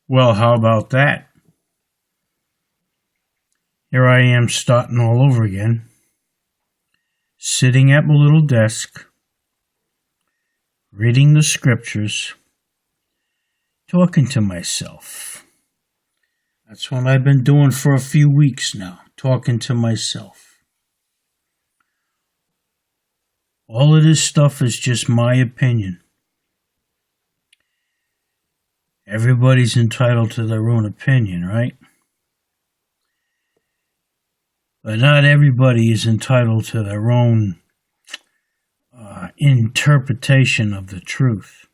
Well, how about that? Here I am starting all over again, sitting at my little desk, reading the scriptures, talking to myself. That's what I've been doing for a few weeks now, talking to myself. All of this stuff is just my opinion. Everybody's entitled to their own opinion, right? But not everybody is entitled to their own interpretation of the truth.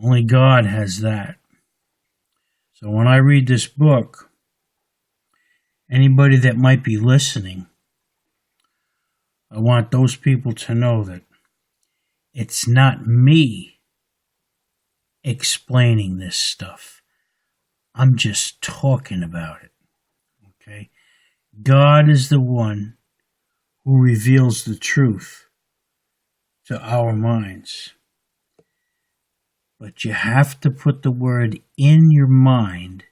Only God has that. So when I read this book, anybody that might be listening, I want those people to know that it's not me explaining this stuff. I'm just talking about it. Okay? God is the one who reveals the truth to our minds. But you have to put the word in your mind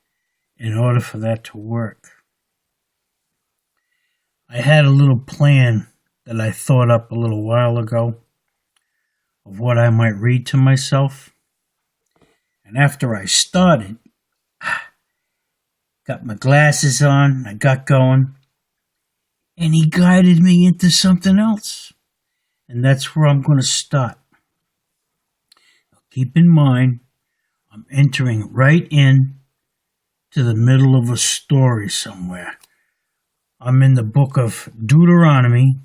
in order for that to work. I had a little plan that I thought up a little while ago of what I might read to myself. And after I started, got my glasses on, I got going, and he guided me into something else. And that's where I'm going to start. Now, keep in mind, I'm entering right in to the middle of a story somewhere. I'm in the book of Deuteronomy.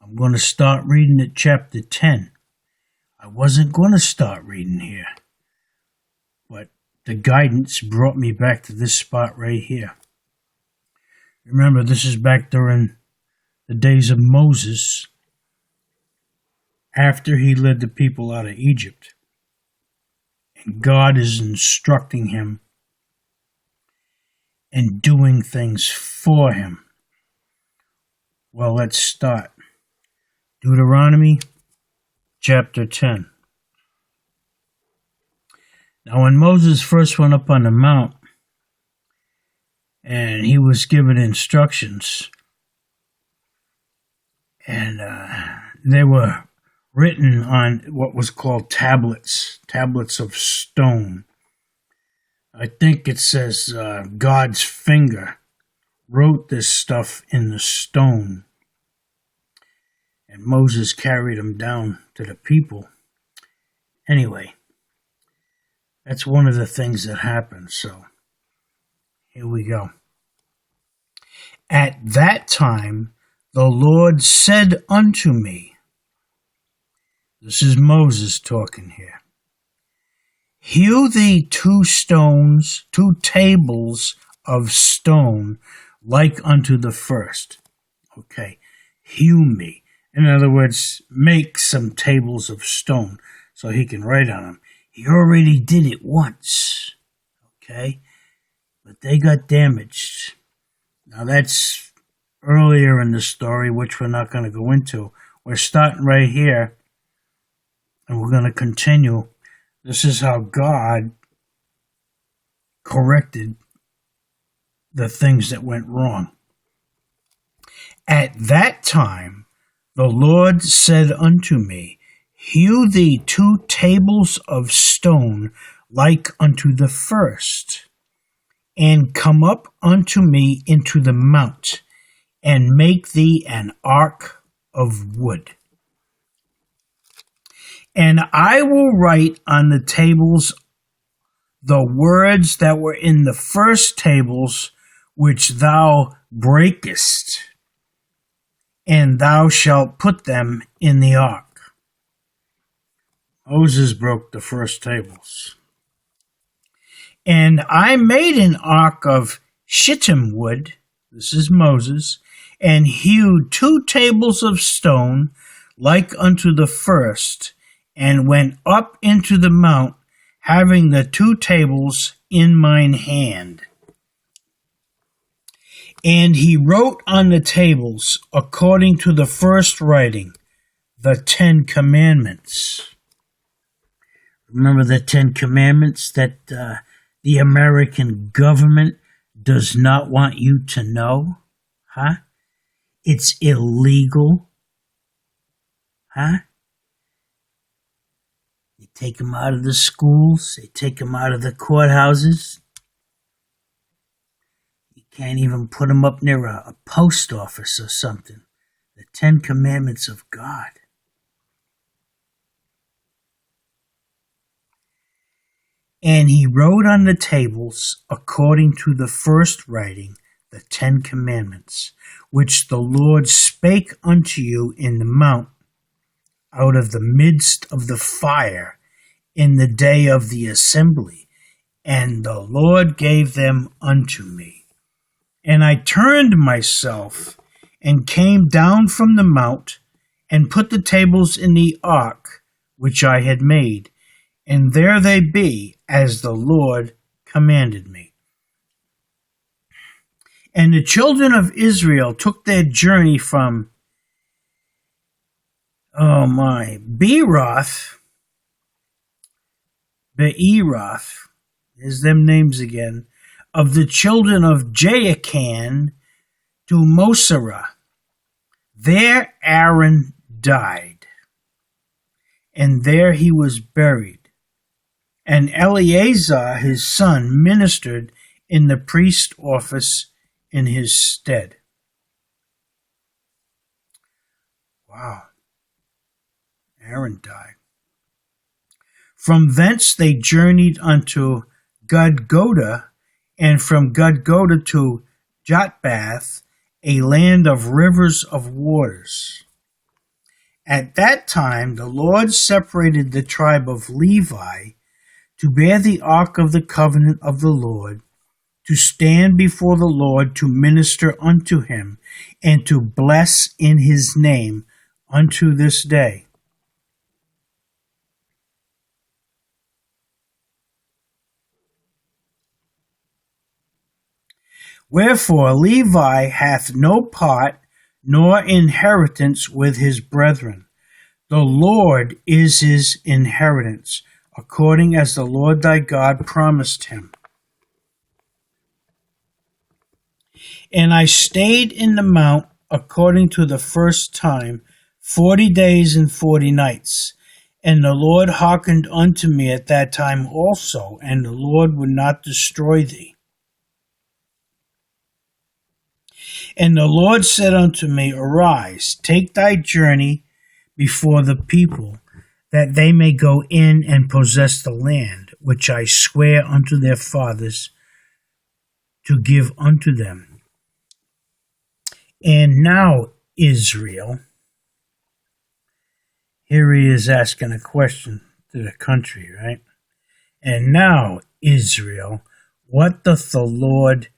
I'm going to start reading at chapter 10. I wasn't going to start reading here, but the guidance brought me back to this spot right here. Remember, this is back during the days of Moses, after he led the people out of Egypt. And God is instructing him and doing things for him. Well, let's start. Deuteronomy chapter 10. Now, when Moses first went up on the mount and he was given instructions, and they were written on what was called tablets of stone. I think it says God's finger wrote this stuff in the stone. And Moses carried them down to the people. Anyway, that's one of the things that happened. So, here we go. At that time, the Lord said unto me, this is Moses talking here, hew thee two tables of stone, like unto the first. Okay, hew me. In other words, make some tables of stone so he can write on them. He already did it once, okay? But they got damaged. Now that's earlier in the story, which we're not going to go into. We're starting right here, and we're going to continue. This is how God corrected the things that went wrong. At that time, the Lord said unto me, hew thee two tables of stone like unto the first, and come up unto me into the mount, and make thee an ark of wood. And I will write on the tables the words that were in the first tables which thou breakest, and thou shalt put them in the ark. Moses broke the first tables. And I made an ark of shittim wood, this is Moses, and hewed two tables of stone like unto the first, and went up into the mount, having the two tables in mine hand. And he wrote on the tables, according to the first writing, the 10 Commandments. Remember the 10 Commandments that the American government does not want you to know? Huh? It's illegal. Huh? They take them out of the schools. They take them out of the courthouses. You can't even put them up near a post office or something. The 10 Commandments of God. And he wrote on the tables, according to the first writing, the 10 Commandments, which the Lord spake unto you in the mount, out of the midst of the fire, in the day of the assembly. And the Lord gave them unto me. And I turned myself, and came down from the mount, and put the tables in the ark, which I had made. And there they be, as the Lord commanded me. And the children of Israel took their journey from, Beeroth, there's them names again, of the children of Jaakan to Mosera. There Aaron died, and there he was buried. And Eleazar his son ministered in the priest office in his stead. Wow. Aaron died. From thence they journeyed unto Gudgoda, and from Gudgoda to Jotbath, a land of rivers of waters. At that time the Lord separated the tribe of Levi to bear the ark of the covenant of the Lord, to stand before the Lord to minister unto him, and to bless in his name unto this day. Wherefore Levi hath no part nor inheritance with his brethren. The Lord is his inheritance, according as the Lord thy God promised him. And I stayed in the mount according to the first time 40 days and 40 nights. And the Lord hearkened unto me at that time also, and the Lord would not destroy thee. And the Lord said unto me, Arise, take thy journey before the people, that they may go in and possess the land, which I swear unto their fathers to give unto them. And now, Israel, here he is asking a question to the country, right? And now, Israel, what doth the Lord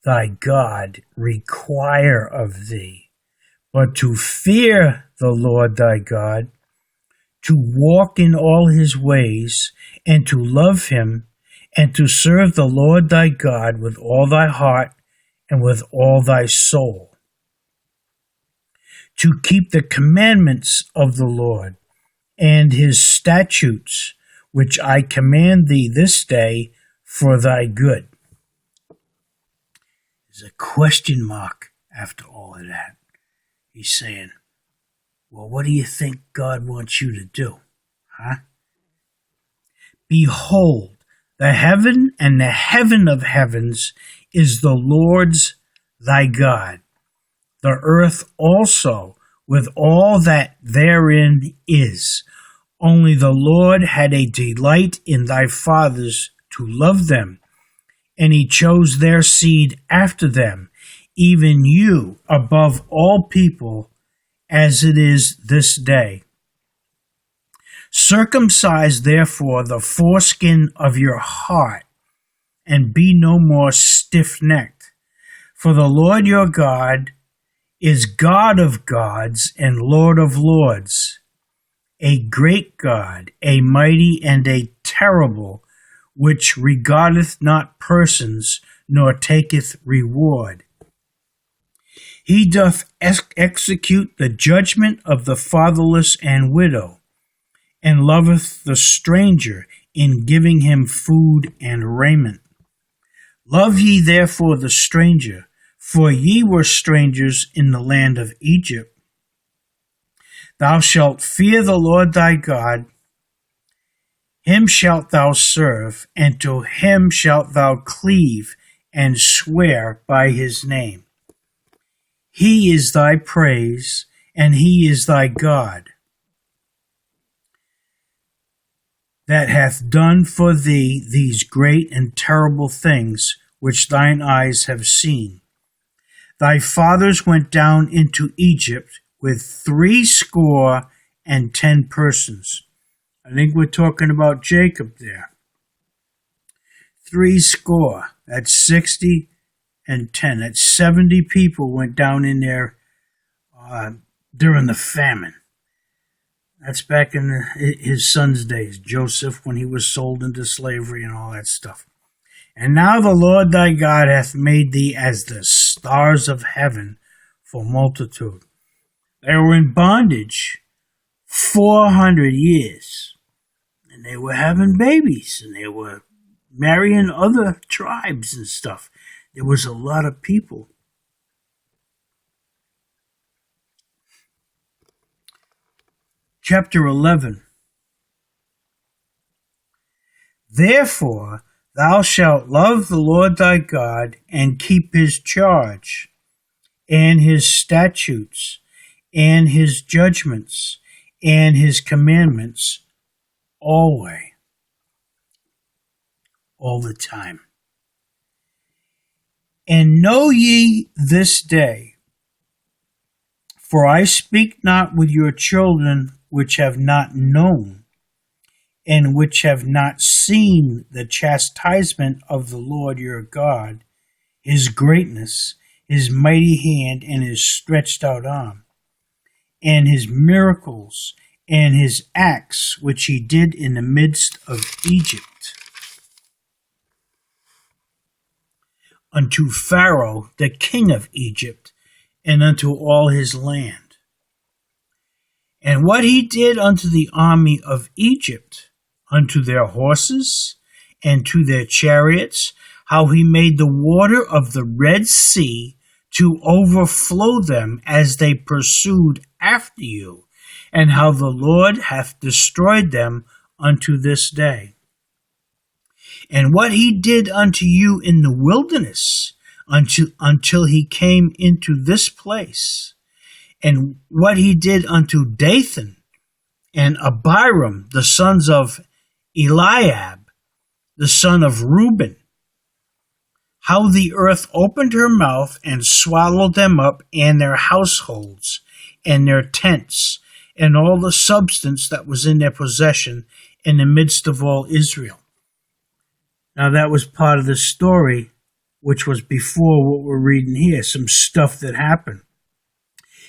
thy God require of thee, but to fear the Lord thy God, to walk in all his ways, and to love him, and to serve the Lord thy God with all thy heart and with all thy soul, to keep the commandments of the Lord and his statutes, which I command thee this day for thy good. There's a question mark after all of that. He's saying, well, what do you think God wants you to do? Huh? Behold, the heaven and the heaven of heavens is the Lord's thy God. The earth also with all that therein is. Only the Lord had a delight in thy fathers to love them, and he chose their seed after them, even you above all people, as it is this day. Circumcise therefore the foreskin of your heart, and be no more stiff-necked. For the Lord your God is God of gods and Lord of lords, a great God, a mighty and a terrible, which regardeth not persons, nor taketh reward. He doth execute the judgment of the fatherless and widow, and loveth the stranger, in giving him food and raiment. Love ye therefore the stranger, for ye were strangers in the land of Egypt. Thou shalt fear the Lord thy God, him shalt thou serve, and to him shalt thou cleave and swear by his name. He is thy praise, and he is thy God, that hath done for thee these great and terrible things which thine eyes have seen. Thy fathers went down into Egypt with 70 persons. I think we're talking about Jacob there. 70, that's 60 and 10. That's 70 people went down in there during the famine. That's back in his son's days, Joseph, when he was sold into slavery and all that stuff. And now the Lord thy God hath made thee as the stars of heaven for multitude. They were in bondage 400 years, and they were having babies, and they were marrying other tribes and stuff. There was a lot of people. Chapter 11. Therefore thou shalt love the Lord thy God, and keep his charge, and his statutes, and his judgments, and his commandments, always, all the time. And know ye this day, for I speak not with your children which have not known, and which have not seen the chastisement of the Lord your God, his greatness, his mighty hand, and his stretched out arm, and his miracles, and his acts which he did in the midst of Egypt, unto Pharaoh the king of Egypt, and unto all his land. And what he did unto the army of Egypt, unto their horses, and to their chariots, how he made the water of the Red Sea to overflow them as they pursued after you, and how the Lord hath destroyed them unto this day. And what he did unto you in the wilderness, until he came into this place, and what he did unto Dathan and Abiram, the sons of Eliab, the son of Reuben, how the earth opened her mouth and swallowed them up, and their households, and their tents, and all the substance that was in their possession in the midst of all Israel. Now that was part of the story, which was before what we're reading here, some stuff that happened.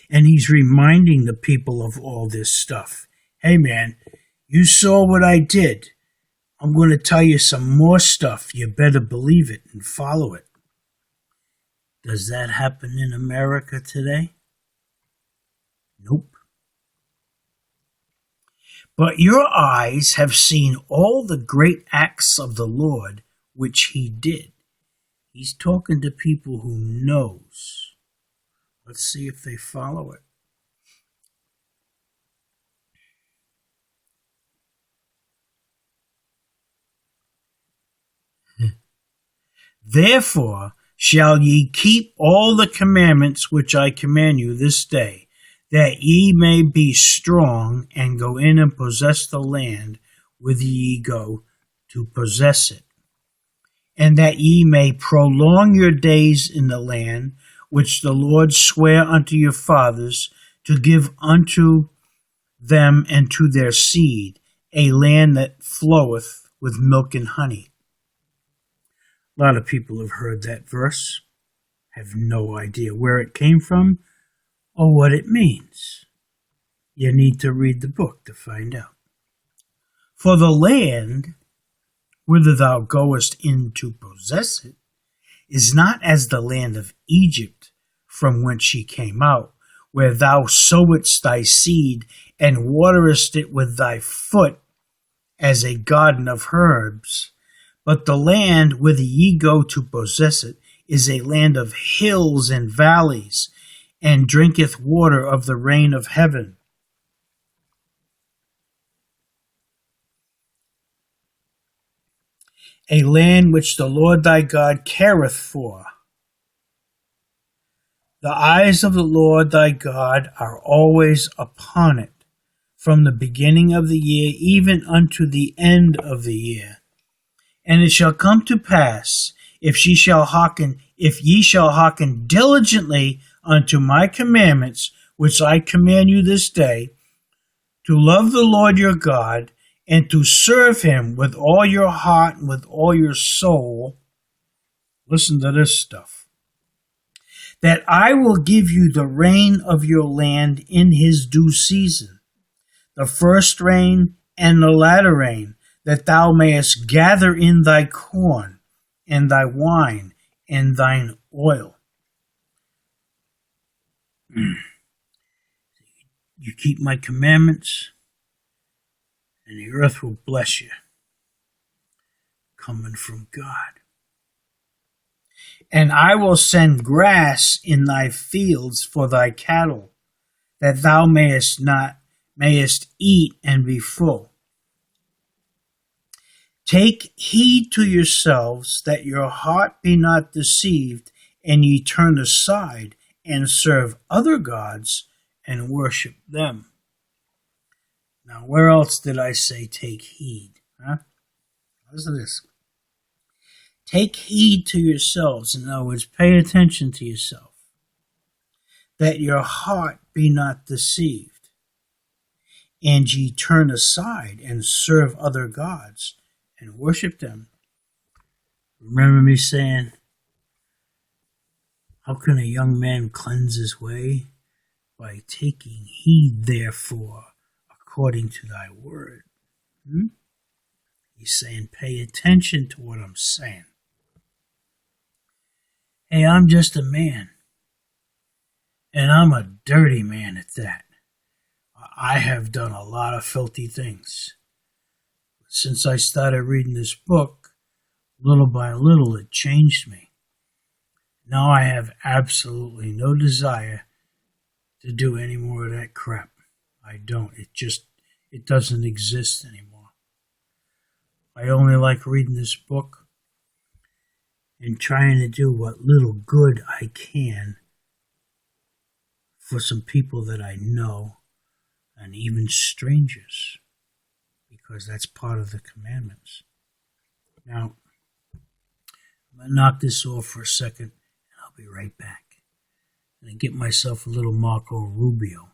And he's reminding the people of all this stuff. Hey man, you saw what I did. I'm going to tell you some more stuff. You better believe it and follow it. Does that happen in America today? Nope. But your eyes have seen all the great acts of the Lord which he did. He's talking to people who knows. Let's see if they follow it. Therefore shall ye keep all the commandments which I command you this day, that ye may be strong and go in and possess the land whither ye go to possess it, and that ye may prolong your days in the land which the Lord sware unto your fathers to give unto them and to their seed, a land that floweth with milk and honey. A lot of people have heard that verse, have no idea where it came from or what it means. You need to read the book to find out. For the land whither thou goest in to possess it is not as the land of Egypt, from whence ye came out, where thou sowest thy seed and waterest it with thy foot, as a garden of herbs. But the land whither ye go to possess it is a land of hills and valleys, and drinketh water of the rain of heaven. A land which the Lord thy God careth for. The eyes of the Lord thy God are always upon it, from the beginning of the year even unto the end of the year. And it shall come to pass, if ye shall hearken diligently unto my commandments, which I command you this day, to love the Lord your God, and to serve him with all your heart and with all your soul. Listen to this stuff. That I will give you the rain of your land in his due season, the first rain and the latter rain, that thou mayest gather in thy corn, and thy wine, and thine oil. You keep my commandments, and the earth will bless you. Coming from God. And I will send grass in thy fields for thy cattle, that thou mayest eat and be full. Take heed to yourselves that your heart be not deceived, and ye turn aside and serve other gods and worship them. Now, where else did I say take heed? Listen to this. Take heed to yourselves. In other words, pay attention to yourself, that your heart be not deceived, and ye turn aside and serve other gods and worship them. Remember me saying, how can a young man cleanse his way? By taking heed, therefore, according to thy word. He's saying, pay attention to what I'm saying. Hey, I'm just a man, and I'm a dirty man at that. I have done a lot of filthy things. Since I started reading this book, little by little, it changed me. Now I have absolutely no desire to do any more of that crap. I don't. It doesn't exist anymore. I only like reading this book and trying to do what little good I can for some people that I know and even strangers, because that's part of the commandments. Now, I'm going to knock this off for a second, and I'll be right back. I'm going to get myself a little Marco Rubio.